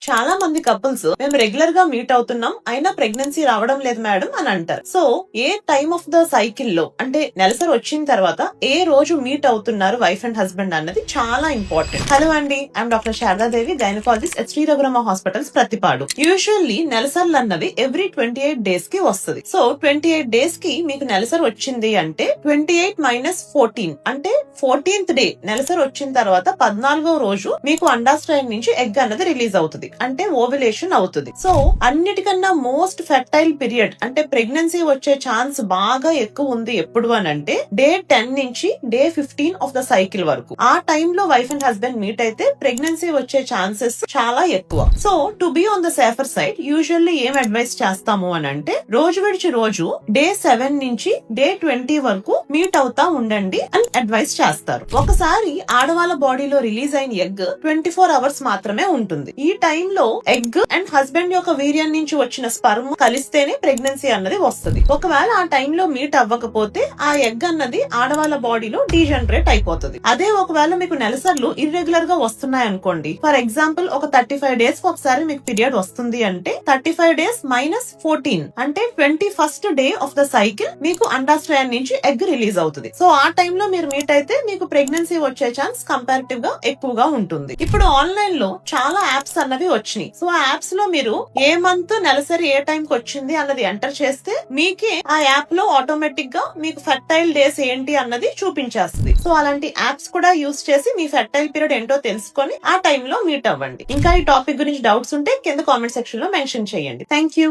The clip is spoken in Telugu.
చాలా మంది కపుల్స్ మేము రెగ్యులర్ గా మీట్ అవుతున్నాం అయినా ప్రెగ్నెన్సీ రావడం లేదు మేడం అని అంటారు. So A time of the cycle లో అంటే నెలసరి వచ్చిన తర్వాత ఏ రోజు మీట్ అవుతున్నారు వైఫ్ అండ్ హస్బెండ్ అన్నది చాలా ఇంపార్టెంట్. హలో అండి, I'm doctor Sharadadevi, gynaecologist at Shri Raghurama hospitals Prathipadu. Usually నెలసర్లు అన్నది ఎవ్రీ 28 డేస్ కి వస్తుంది. సో 28 డేస్ కి మీకు నెలసరి వచ్చింది అంటే 28 - 14 అంటే 14th డే నెలసరి వచ్చిన తర్వాత 14వ రోజు మీకు అండాశయం నుంచి ఎగ్ అన్నది రిలీజ్ అవుతుంది, అంటే ఓవ్యులేషన్ అవుతుంది. సో అన్నిటికన్నా మోస్ట్ ఫెర్టైల్ పీరియడ్ అంటే ప్రెగ్నెన్సీ వచ్చే ఛాన్స్ బాగా ఎక్కువ ఉంది ఎప్పుడు అని అంటే డే 10 నుంచి డే 15 ఆఫ్ ద సైకిల్ వరకు. ఆ టైంలో వైఫ్ అండ్ హస్బెండ్ మీట్ అయితే ప్రెగ్నెన్సీ వచ్చే ఛాన్సెస్ చాలా ఎక్కువ. So to be on the safer side usually ఏం అడ్వైస్ చేస్తాము అని అంటే రోజు విడిచి రోజు డే 7 నుంచి డే 20 వరకు మీట్ అవుతా ఉండండి అని అడ్వైస్ చేస్తారు. ఒకసారి ఆడవాళ్ళ బాడీలో రిలీజ్ అయిన ఎగ్ 24 అవర్స్ మాత్రమే ఉంటుంది. ఈ టైంలో ఎగ్ అండ్ హస్బెండ్ యొక్క వీర్యం నుంచి వచ్చిన స్పర్మ్ కలిస్తేనే ప్రెగ్నెన్సీ అన్నది వస్తుంది. ఒకవేళ ఆ టైంలో మీట్ అవ్వకపోతే ఆ ఎగ్ అన్నది ఆడవాళ్ళ బాడీలో డీజనరేట్ అయిపోతుంది. అదే ఒకవేళ మీకు నెలసర్లు ఇర్రెగ్యులర్ గా వస్తున్నాయి అనుకోండి, ఫర్ ఎగ్జాంపుల్ ఒక 35 డేస్ ఒకసారి మీకు పీరియడ్ వస్తుంది అంటే 35 డేస్ - 14 అంటే 21st day of the cycle మీకు అండాశయం నుంచి ఎగ్ రిలీజ్ అవుతుంది. సో ఆ టైంలో మీరు మీట్ అయితే మీకు ప్రెగ్నెన్సీ వచ్చే ఛాన్స్ కంపారిటివ్ గా ఎక్కువగా ఉంటుంది. ఇప్పుడు ఆన్లైన్ లో చాలా యాప్స్ అన్నవి వచ్చినాయి. సో ఆ యాప్స్ లో మీరు ఏ మంత్ నెలసరి ఏ టైం కి వచ్చింది అన్నది ఎంటర్ చేస్తే మీకే ఆ యాప్ లో ఆటోమేటిక్ గా మీకు ఫెర్టైల్ డేస్ ఏంటి అన్నది చూపించేస్తుంది. సో అలాంటి యాప్స్ కూడా యూస్ చేసి మీ ఫెర్టైల్ పీరియడ్ ఏంటో తెలుసుకొని ఆ టైంలో మీట్ అవ్వండి. ఇంకా ఈ టాపిక్ గురించి డౌట్స్ ఉంటే కింద కామెంట్ సెక్షన్ లో మెన్షన్ చేయండి. Thank you.